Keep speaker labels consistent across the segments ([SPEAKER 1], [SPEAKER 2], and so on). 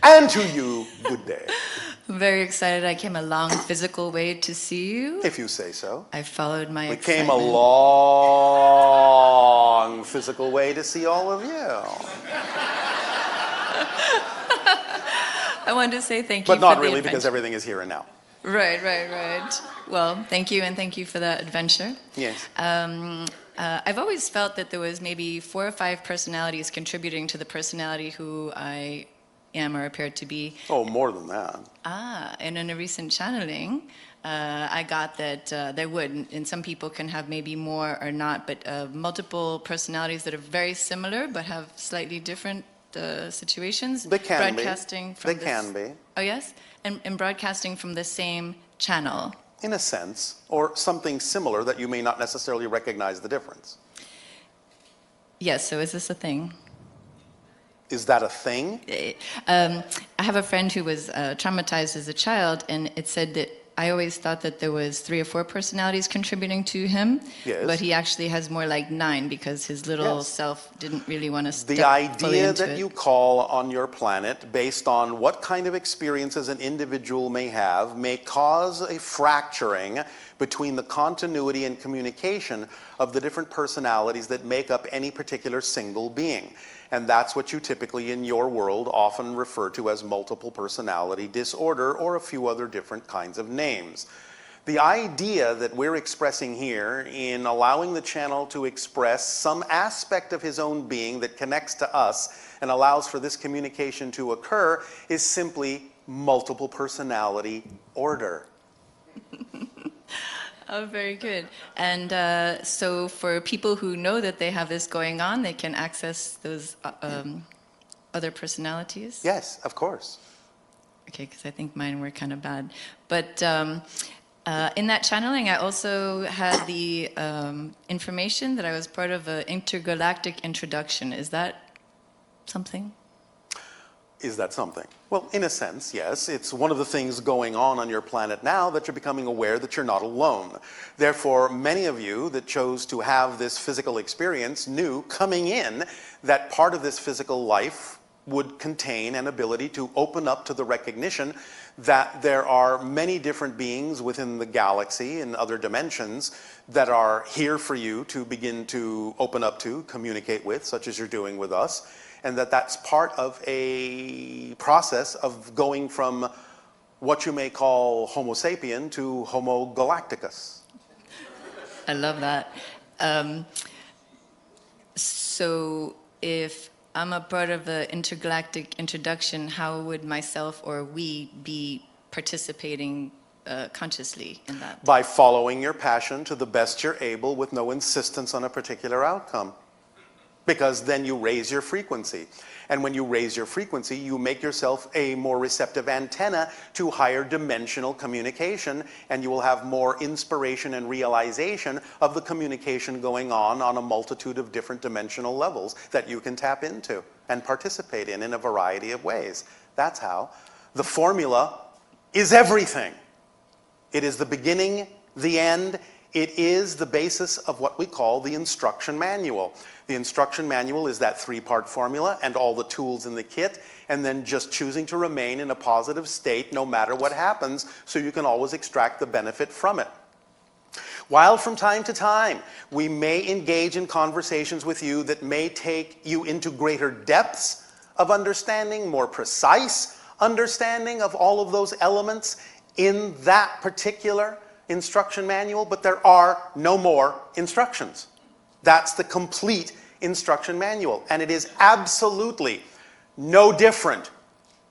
[SPEAKER 1] And to you, good day.
[SPEAKER 2] I'm very excited. I came a long physical way to see you.
[SPEAKER 1] If you say so.
[SPEAKER 2] I followed my
[SPEAKER 1] We
[SPEAKER 2] excitement.
[SPEAKER 1] came a long physical way to see all of you.
[SPEAKER 2] I wanted to say thank you
[SPEAKER 1] But not
[SPEAKER 2] for
[SPEAKER 1] really,
[SPEAKER 2] the
[SPEAKER 1] because
[SPEAKER 2] adventure.
[SPEAKER 1] everything is here and now.
[SPEAKER 2] Right. Well, thank you, and thank you for that adventure.
[SPEAKER 1] Yes.
[SPEAKER 2] I've always felt that there was maybe 4 or 5 personalities contributing to the personality who I am or appear to be.
[SPEAKER 1] Oh, more than that.
[SPEAKER 2] And in a recent channeling, I got that there would, and some people can have maybe more or not, but multiple personalities that are very similar but have slightly different situations.
[SPEAKER 1] They can
[SPEAKER 2] broadcasting
[SPEAKER 1] be.
[SPEAKER 2] From
[SPEAKER 1] They can be.
[SPEAKER 2] Oh yes, and broadcasting from the same channel.
[SPEAKER 1] In a sense, or something similar that you may not necessarily recognize the difference.
[SPEAKER 2] Yes, so is this a thing?
[SPEAKER 1] Is that a thing?
[SPEAKER 2] I have a friend who was traumatized as a child, and it said that I always thought that there was 3 or 4 personalities contributing to him,
[SPEAKER 1] yes.
[SPEAKER 2] But he actually has more like 9 because his little
[SPEAKER 1] yes.
[SPEAKER 2] self didn't really want to step
[SPEAKER 1] The idea that
[SPEAKER 2] it.
[SPEAKER 1] you call on your planet based on what kind of experiences an individual may have may cause a fracturing between the continuity and communication of the different personalities that make up any particular single being. And that's what you typically in your world often refer to as multiple personality disorder or a few other different kinds of names. The idea that we're expressing here in allowing the channel to express some aspect of his own being that connects to us and allows for this communication to occur is simply multiple personality order.
[SPEAKER 2] Oh, very good. And so for people who know that they have this going on, they can access those other personalities?
[SPEAKER 1] Yes, of course.
[SPEAKER 2] Okay, because I think mine were kind of bad. But in that channeling, I also had the information that I was part of an intergalactic introduction. Is that something?
[SPEAKER 1] Is that something? Well, in a sense, yes. It's one of the things going on your planet now that you're becoming aware that you're not alone. Therefore, many of you that chose to have this physical experience knew coming in that part of this physical life would contain an ability to open up to the recognition that there are many different beings within the galaxy and other dimensions that are here for you to begin to open up to, communicate with, such as you're doing with us. And that's part of a process of going from what you may call Homo sapien to Homo galacticus.
[SPEAKER 2] I love that. So if I'm a part of the intergalactic introduction, how would myself or we be participating consciously in that?
[SPEAKER 1] By following your passion to the best you're able with no insistence on a particular outcome. Because then you raise your frequency. And when you raise your frequency, you make yourself a more receptive antenna to higher dimensional communication, and you will have more inspiration and realization of the communication going on a multitude of different dimensional levels that you can tap into and participate in a variety of ways. That's how. The formula is everything. It is the beginning, the end. It is the basis of what we call the instruction manual. The instruction manual is that 3-part formula and all the tools in the kit, and then just choosing to remain in a positive state no matter what happens, so you can always extract the benefit from it. While from time to time we may engage in conversations with you that may take you into greater depths of understanding, more precise understanding of all of those elements in that particular instruction manual, but there are no more instructions. That's the complete instruction manual, and it is absolutely no different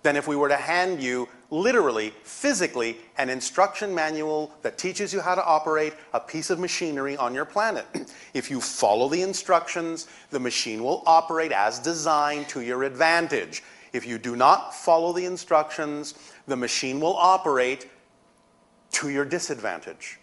[SPEAKER 1] than if we were to hand you, literally, physically, an instruction manual that teaches you how to operate a piece of machinery on your planet. If you follow the instructions, the machine will operate as designed to your advantage. If you do not follow the instructions, the machine will operate to your disadvantage.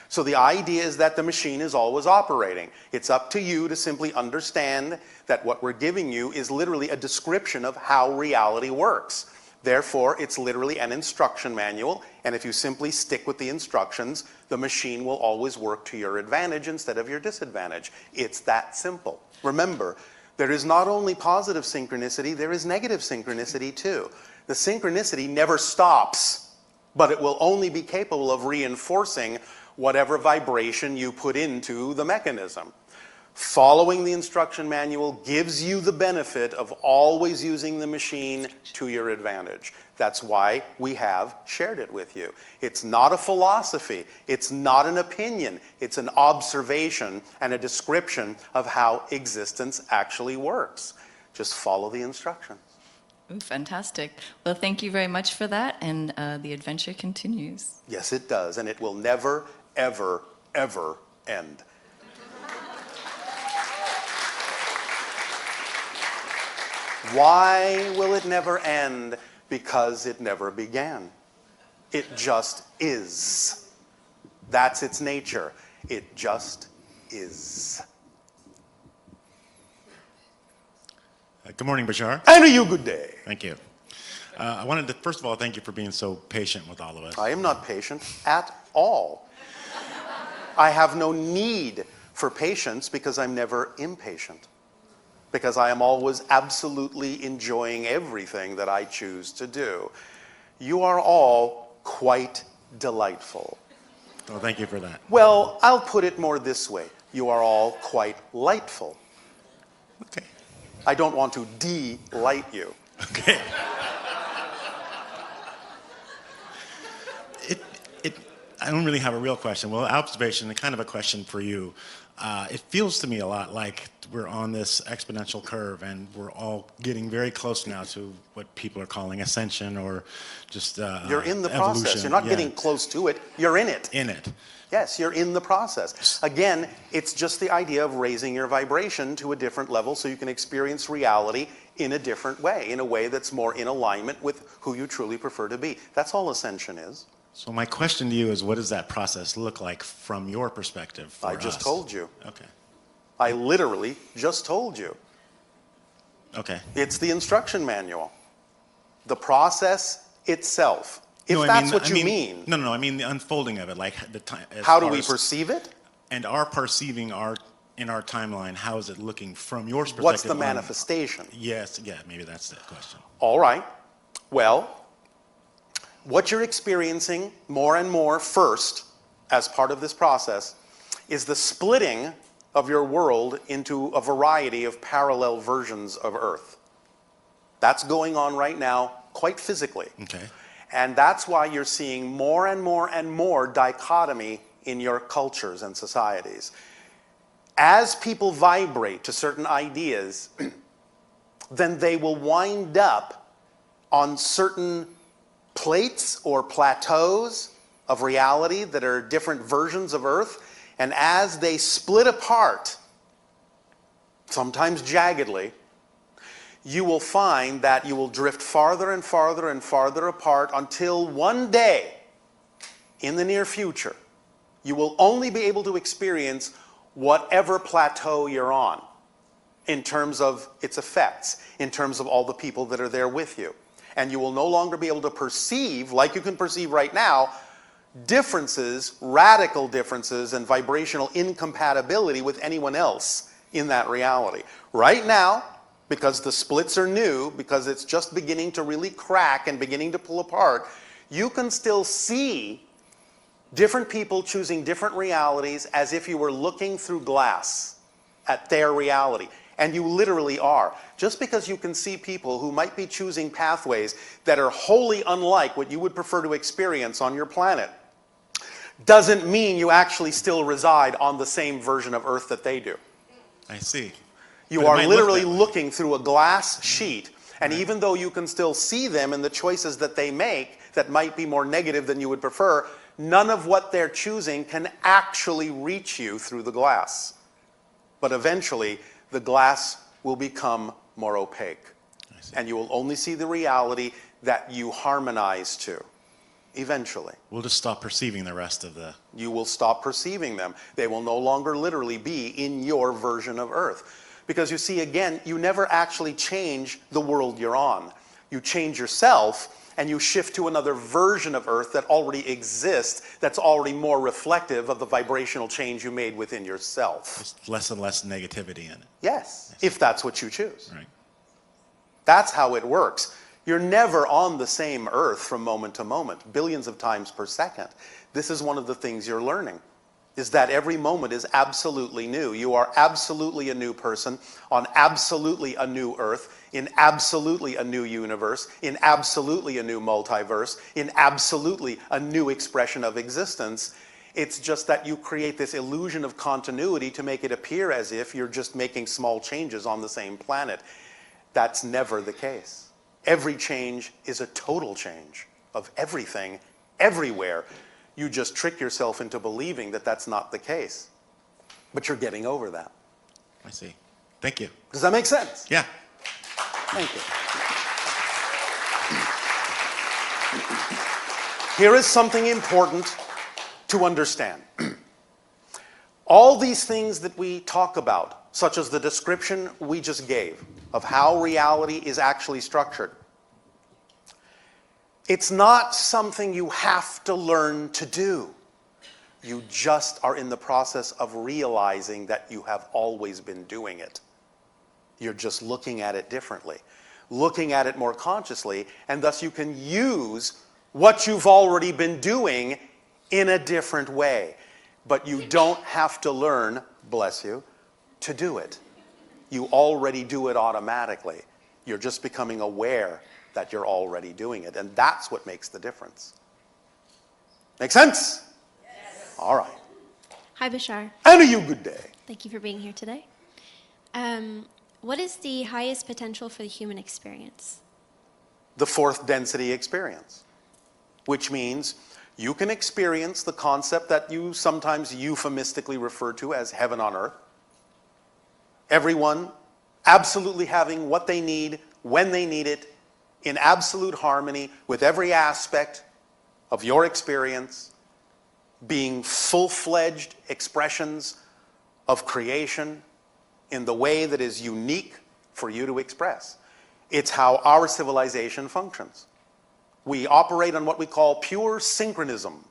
[SPEAKER 1] So the idea is that the machine is always operating. It's up to you to simply understand that what we're giving you is literally a description of how reality works. Therefore, it's literally an instruction manual, and if you simply stick with the instructions, the machine will always work to your advantage instead of your disadvantage. It's that simple. Remember, There is not only positive synchronicity, there is negative synchronicity too. The synchronicity never stops, but it will only be capable of reinforcing whatever vibration you put into the mechanism. Following the instruction manual gives you the benefit of always using the machine to your advantage. That's why we have shared it with you. It's not a philosophy. It's not an opinion. It's an observation and a description of how existence actually works. Just follow the instructions.
[SPEAKER 2] Ooh, fantastic. Well, thank you very much for that, and the adventure continues.
[SPEAKER 1] Yes, it does, and it will never, ever, ever end. Why will it never end? Because it never began. It just is. That's its nature. It just is.
[SPEAKER 3] Good morning, Bashar.
[SPEAKER 1] And a you good day.
[SPEAKER 3] Thank you. I wanted to, first of all, thank you for being so patient with all of us.
[SPEAKER 1] I am not patient at all. I have no need for patience because I'm never impatient. Because I am always absolutely enjoying everything that I choose to do. You are all quite delightful.
[SPEAKER 3] Well, thank you for that.
[SPEAKER 1] Well, I'll put it more this way. You are all quite lightful.
[SPEAKER 3] Okay.
[SPEAKER 1] I don't want to delight you.
[SPEAKER 3] Okay. I don't really have a real question. Well, observation and kind of a question for you. It feels to me a lot like we're on this exponential curve and we're all getting very close now to what people are calling ascension or just
[SPEAKER 1] You're in the
[SPEAKER 3] evolution.
[SPEAKER 1] process. You're not getting close to it. You're in it.
[SPEAKER 3] In it.
[SPEAKER 1] Yes, you're in the process. Again, it's just the idea of raising your vibration to a different level so you can experience reality in a different way, in a way that's more in alignment with who you truly prefer to be. That's all ascension is.
[SPEAKER 3] So my question to you is, what does that process look like from your perspective for
[SPEAKER 1] I just
[SPEAKER 3] us?
[SPEAKER 1] told you.
[SPEAKER 3] Okay.
[SPEAKER 1] I literally just told you.
[SPEAKER 3] Okay.
[SPEAKER 1] It's the instruction manual. The process itself. If
[SPEAKER 3] No,
[SPEAKER 1] that's what you mean.
[SPEAKER 3] No, I mean the unfolding of it, like the time.
[SPEAKER 1] How do we perceive it?
[SPEAKER 3] And our perceiving in our timeline, how is it looking from your perspective?
[SPEAKER 1] What's the manifestation?
[SPEAKER 3] Yes, yeah, maybe that's the question.
[SPEAKER 1] All right. Well, what you're experiencing more and more first, as part of this process, is the splitting of your world into a variety of parallel versions of Earth. That's going on right now, quite physically.
[SPEAKER 3] Okay.
[SPEAKER 1] And that's why you're seeing more and more and more dichotomy in your cultures and societies. As people vibrate to certain ideas, then they will wind up on certain plates or plateaus of reality that are different versions of Earth. And as they split apart, sometimes jaggedly, you will find that you will drift farther and farther and farther apart until one day, in the near future, you will only be able to experience whatever plateau you're on in terms of its effects, in terms of all the people that are there with you. And you will no longer be able to perceive, like you can perceive right now, differences, radical differences, and vibrational incompatibility with anyone else in that reality. Right now, because the splits are new, because it's just beginning to really crack and beginning to pull apart, you can still see different people choosing different realities as if you were looking through glass at their reality. And you literally are. Just because you can see people who might be choosing pathways that are wholly unlike what you would prefer to experience on your planet, doesn't mean you actually still reside on the same version of Earth that they do.
[SPEAKER 3] I see.
[SPEAKER 1] You are literally looking through a glass sheet, and even though you can still see them and the choices that they make that might be more negative than you would prefer, none of what they're choosing can actually reach you through the glass. But eventually, the glass will become more opaque, and you will only see the reality that you harmonize to. Eventually.
[SPEAKER 3] We'll just stop perceiving the rest of the...
[SPEAKER 1] You will stop perceiving them. They will no longer literally be in your version of Earth. Because you see, again, you never actually change the world you're on. You change yourself, and you shift to another version of Earth that already exists, that's already more reflective of the vibrational change you made within yourself.
[SPEAKER 3] Just less and less negativity in it.
[SPEAKER 1] Yes, if that's what you choose.
[SPEAKER 3] Right.
[SPEAKER 1] That's how it works. You're never on the same Earth from moment to moment, billions of times per second. This is one of the things you're learning, is that every moment is absolutely new. You are absolutely a new person on absolutely a new Earth, in absolutely a new universe, in absolutely a new multiverse, in absolutely a new expression of existence. It's just that you create this illusion of continuity to make it appear as if you're just making small changes on the same planet. That's never the case. Every change is a total change of everything, everywhere. You just trick yourself into believing that that's not the case. But you're getting over that.
[SPEAKER 3] I see. Thank you.
[SPEAKER 1] Does that make sense?
[SPEAKER 3] Yeah.
[SPEAKER 1] Thank you. Here is something important to understand. All these things that we talk about, such as the description we just gave of how reality is actually structured, it's not something you have to learn to do. You just are in the process of realizing that you have always been doing it. You're just looking at it differently, looking at it more consciously, and thus you can use what you've already been doing in a different way. But you don't have to learn, bless you, to do it. You already do it automatically. You're just becoming aware that you're already doing it, and that's what makes the difference. Make sense? Yes. All right.
[SPEAKER 4] Hi, Bashar.
[SPEAKER 1] And a you good day.
[SPEAKER 4] Thank you for being here today. What is the highest potential for the human experience?
[SPEAKER 1] The fourth density experience, which means you can experience the concept that you sometimes euphemistically refer to as heaven on earth. Everyone absolutely having what they need, when they need it, in absolute harmony with every aspect of your experience, being full-fledged expressions of creation in the way that is unique for you to express. It's how our civilization functions. We operate on what we call pure synchronism.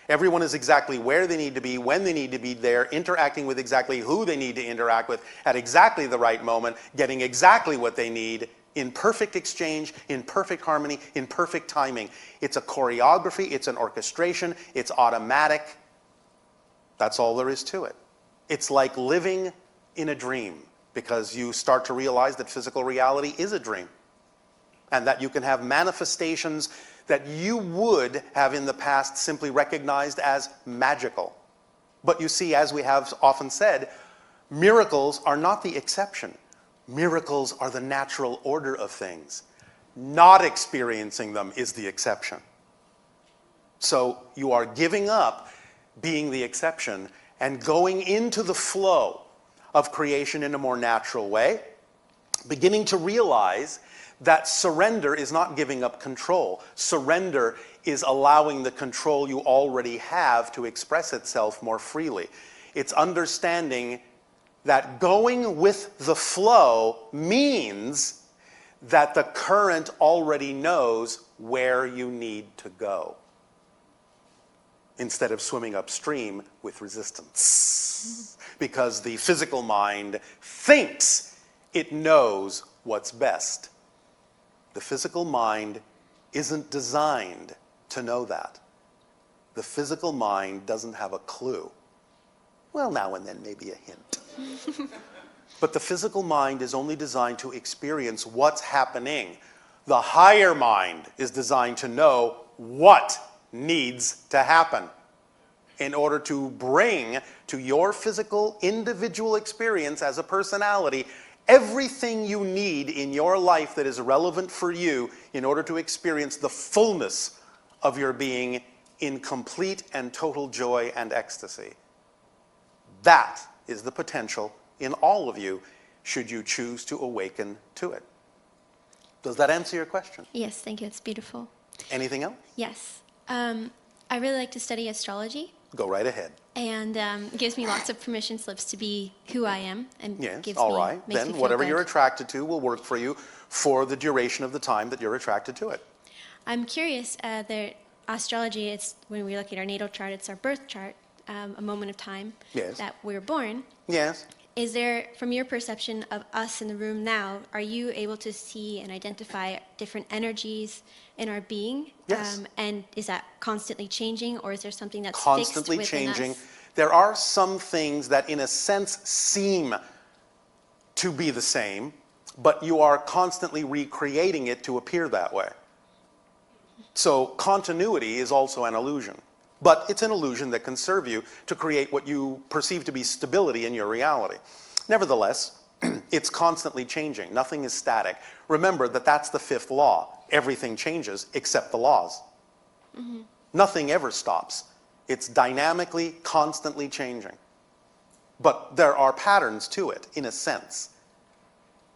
[SPEAKER 1] Everyone is exactly where they need to be, when they need to be there, interacting with exactly who they need to interact with at exactly the right moment, getting exactly what they need in perfect exchange, in perfect harmony, in perfect timing. It's a choreography, it's an orchestration, it's automatic. That's all there is to it. It's like living in a dream, because you start to realize that physical reality is a dream, and that you can have manifestations that you would have in the past simply recognized as magical. But you see, as we have often said, miracles are not the exception. Miracles are the natural order of things. Not experiencing them is the exception. So you are giving up being the exception and going into the flow of creation in a more natural way, beginning to realize that surrender is not giving up control. Surrender is allowing the control you already have to express itself more freely. It's understanding that going with the flow means that the current already knows where you need to go, instead of swimming upstream with resistance. Because the physical mind thinks it knows what's best. The physical mind isn't designed to know that. The physical mind doesn't have a clue. Well, now and then maybe a hint. But the physical mind is only designed to experience what's happening. The higher mind is designed to know what needs to happen in order to bring to your physical individual experience as a personality everything you need in your life that is relevant for you in order to experience the fullness of your being in complete and total joy and ecstasy. That is the potential in all of you, should you choose to awaken to it. Does that answer your question?
[SPEAKER 4] Yes, thank you. It's beautiful.
[SPEAKER 1] Anything else?
[SPEAKER 4] Yes. I really like to study astrology.
[SPEAKER 1] Go right ahead.
[SPEAKER 4] And it gives me lots of permission slips to be who I am. And
[SPEAKER 1] Yes,
[SPEAKER 4] gives
[SPEAKER 1] all
[SPEAKER 4] me,
[SPEAKER 1] right.
[SPEAKER 4] makes me
[SPEAKER 1] Then
[SPEAKER 4] feel
[SPEAKER 1] whatever
[SPEAKER 4] good.
[SPEAKER 1] you're attracted to will work for you for the duration of the time that you're attracted to it.
[SPEAKER 4] I'm curious, astrology, it's when we look at our natal chart, it's our birth chart, a moment of time
[SPEAKER 1] Yes.
[SPEAKER 4] that we're born.
[SPEAKER 1] Yes.
[SPEAKER 4] Is there, from your perception of us in the room now, are you able to see and identify different energies in our being?
[SPEAKER 1] Yes.
[SPEAKER 4] And is that constantly changing, or is there something that's
[SPEAKER 1] Constantly
[SPEAKER 4] fixed within
[SPEAKER 1] changing.
[SPEAKER 4] us?
[SPEAKER 1] There are some things that in a sense seem to be the same, but you are constantly recreating it to appear that way. So continuity is also an illusion. But it's an illusion that can serve you to create what you perceive to be stability in your reality. Nevertheless, it's constantly changing. Nothing is static. Remember that that's the fifth law. Everything changes except the laws. Mm-hmm. Nothing ever stops. It's dynamically, constantly changing. But there are patterns to it, in a sense.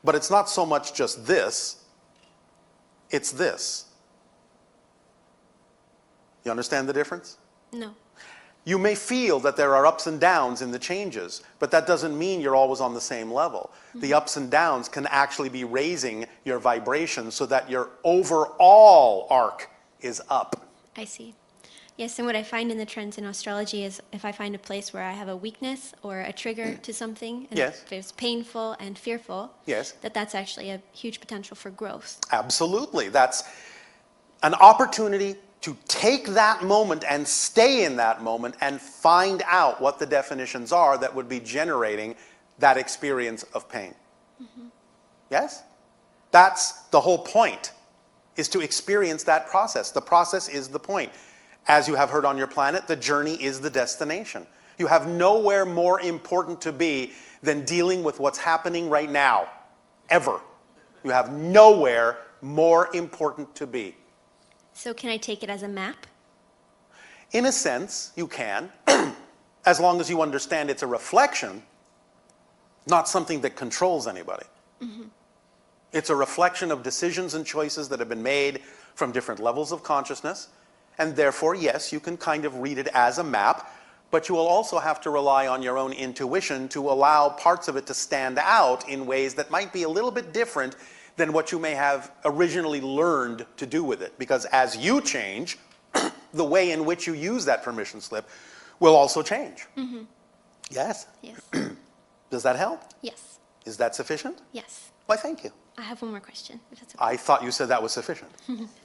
[SPEAKER 1] But it's not so much just this, it's this. You understand the difference?
[SPEAKER 4] No.
[SPEAKER 1] You may feel that there are ups and downs in the changes, but that doesn't mean you're always on the same level. Mm-hmm. The ups and downs can actually be raising your vibration so that your overall arc is up.
[SPEAKER 4] I see. Yes, and what I find in the trends in astrology is if I find a place where I have a weakness or a trigger to something, and
[SPEAKER 1] Yes.
[SPEAKER 4] if it's painful and fearful,
[SPEAKER 1] Yes.
[SPEAKER 4] that's actually a huge potential for growth.
[SPEAKER 1] Absolutely. That's an opportunity to take that moment and stay in that moment and find out what the definitions are that would be generating that experience of pain. Mm-hmm. Yes? That's the whole point, is to experience that process. The process is the point. As you have heard on your planet, the journey is the destination. You have nowhere more important to be than dealing with what's happening right now, ever. You have nowhere more important to be.
[SPEAKER 4] So can I take it as a map?
[SPEAKER 1] In a sense, you can, as long as you understand it's a reflection, not something that controls anybody. Mm-hmm. It's a reflection of decisions and choices that have been made from different levels of consciousness, and therefore, yes, you can kind of read it as a map, but you will also have to rely on your own intuition to allow parts of it to stand out in ways that might be a little bit different than what you may have originally learned to do with it. Because as you change, the way in which you use that permission slip will also change. Mm-hmm. Yes?
[SPEAKER 4] Yes.
[SPEAKER 1] Does that help?
[SPEAKER 4] Yes.
[SPEAKER 1] Is that sufficient?
[SPEAKER 4] Yes.
[SPEAKER 1] Why, thank you.
[SPEAKER 4] I have one more question, if that's okay.
[SPEAKER 1] I thought you said that was sufficient.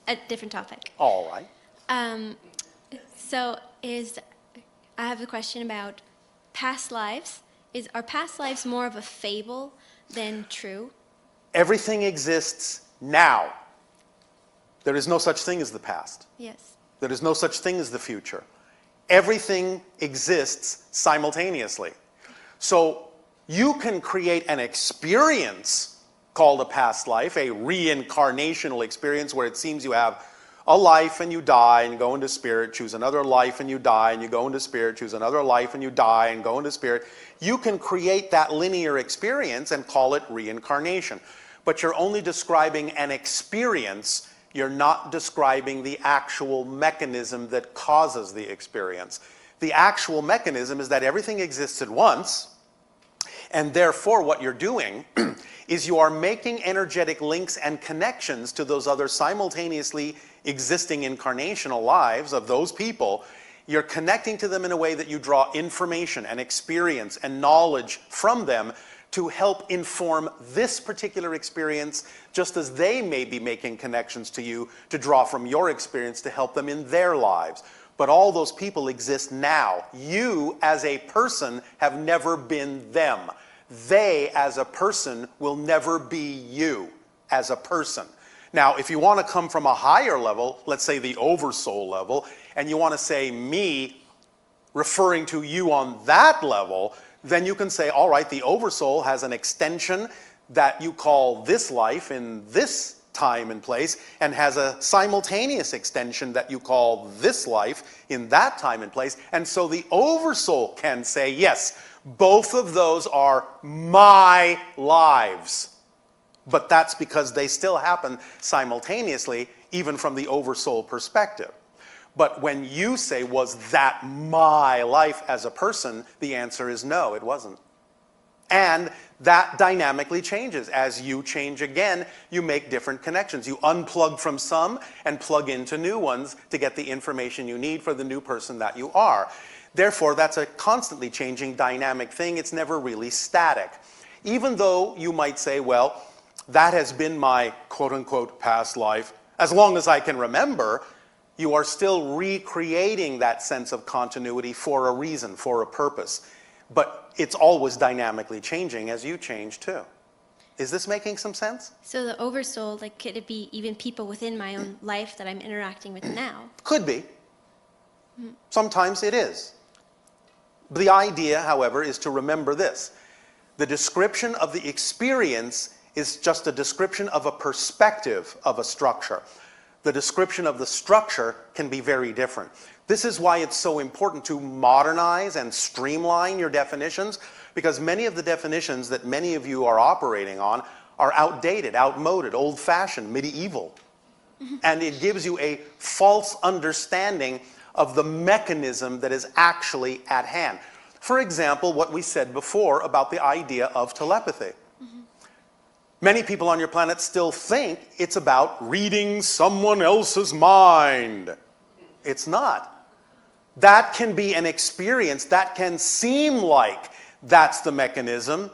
[SPEAKER 4] A different topic.
[SPEAKER 1] All right.
[SPEAKER 4] I have a question about past lives. Are past lives more of a fable than true?
[SPEAKER 1] Everything exists now. There is no such thing as the past.
[SPEAKER 4] Yes.
[SPEAKER 1] There is no such thing as the future. Everything exists simultaneously. So you can create an experience called a past life, a reincarnational experience where it seems you have a life and you die and go into spirit, choose another life and you die and you go into spirit, choose another life and you die and go into spirit. You can create that linear experience and call it reincarnation. But you're only describing an experience. You're not describing the actual mechanism that causes the experience. The actual mechanism is that everything exists at once, and therefore what you're doing is you are making energetic links and connections to those other simultaneously existing incarnational lives of those people. You're connecting to them in a way that you draw information and experience and knowledge from them to help inform this particular experience, just as they may be making connections to you to draw from your experience to help them in their lives. But all those people exist now. You, as a person, have never been them. They, as a person, will never be you as a person. Now, if you want to come from a higher level, let's say the oversoul level, and you want to say me referring to you on that level, then you can say, all right, the oversoul has an extension that you call this life in this time and place, and has a simultaneous extension that you call this life in that time and place. And so the oversoul can say, yes, both of those are my lives. But that's because they still happen simultaneously, even from the oversoul perspective. But when you say, was that my life as a person, the answer is no, it wasn't. And that dynamically changes. As you change again, you make different connections. You unplug from some and plug into new ones to get the information you need for the new person that you are. Therefore, that's a constantly changing dynamic thing. It's never really static. Even though you might say, well, that has been my quote-unquote past life, as long as I can remember, you are still recreating that sense of continuity for a reason, for a purpose. But it's always dynamically changing as you change too. Is this making some sense?
[SPEAKER 4] So the oversoul, like, could it be even people within my own life that I'm interacting with now?
[SPEAKER 1] Could be. Sometimes it is. The idea, however, is to remember this. The description of the experience is just a description of a perspective of a structure. The description of the structure can be very different. This is why it's so important to modernize and streamline your definitions, because many of the definitions that many of you are operating on are outdated, outmoded, old-fashioned, medieval. And it gives you a false understanding of the mechanism that is actually at hand. For example, what we said before about the idea of telepathy. Many people on your planet still think it's about reading someone else's mind. It's not. That can be an experience, that can seem like that's the mechanism,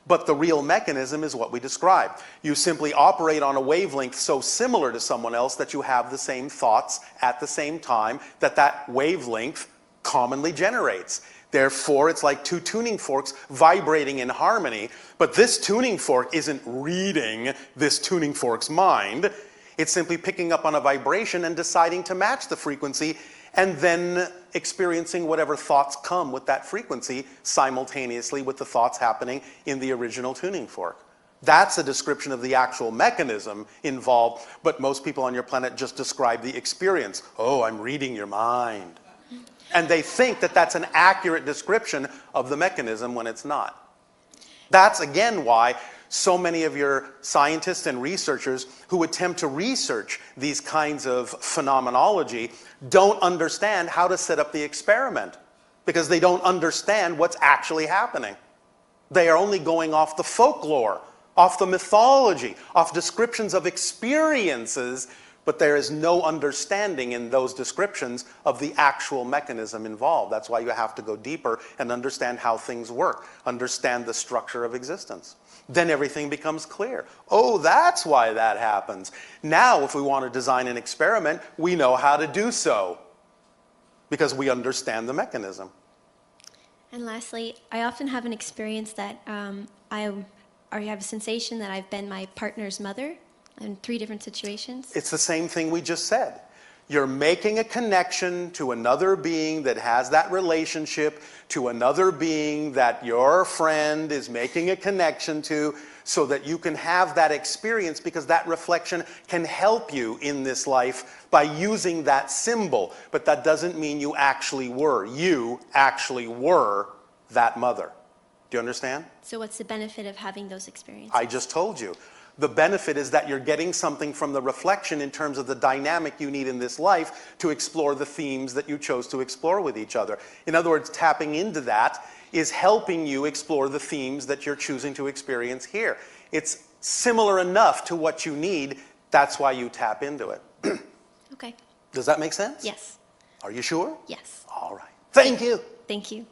[SPEAKER 1] but the real mechanism is what we described. You simply operate on a wavelength so similar to someone else that you have the same thoughts at the same time that that wavelength commonly generates. Therefore, it's like two tuning forks vibrating in harmony, but this tuning fork isn't reading this tuning fork's mind. It's simply picking up on a vibration and deciding to match the frequency and then experiencing whatever thoughts come with that frequency simultaneously with the thoughts happening in the original tuning fork. That's a description of the actual mechanism involved, but most people on your planet just describe the experience. Oh, I'm reading your mind. And they think that that's an accurate description of the mechanism when it's not. That's again why so many of your scientists and researchers who attempt to research these kinds of phenomenology don't understand how to set up the experiment, because they don't understand what's actually happening. They are only going off the folklore, off the mythology, off descriptions of experiences, but there is no understanding in those descriptions of the actual mechanism involved. That's why you have to go deeper and understand how things work, understand the structure of existence. Then everything becomes clear. Oh, that's why that happens. Now, if we want to design an experiment, we know how to do so, because we understand the mechanism.
[SPEAKER 4] And lastly, I often have an experience that I have a sensation that I've been my partner's mother in 3 different situations.
[SPEAKER 1] It's the same thing we just said. You're making a connection to another being that has that relationship, to another being that your friend is making a connection to, so that you can have that experience, because that reflection can help you in this life by using that symbol. But that doesn't mean you actually were. You actually were that mother. Do you understand?
[SPEAKER 4] So what's the benefit of having those experiences?
[SPEAKER 1] I just told you. The benefit is that you're getting something from the reflection in terms of the dynamic you need in this life to explore the themes that you chose to explore with each other. In other words, tapping into that is helping you explore the themes that you're choosing to experience here. It's similar enough to what you need. That's why you tap into it.
[SPEAKER 4] Okay.
[SPEAKER 1] Does that make sense?
[SPEAKER 4] Yes.
[SPEAKER 1] Are you sure?
[SPEAKER 4] Yes.
[SPEAKER 1] All right. Thank you.
[SPEAKER 4] Thank you.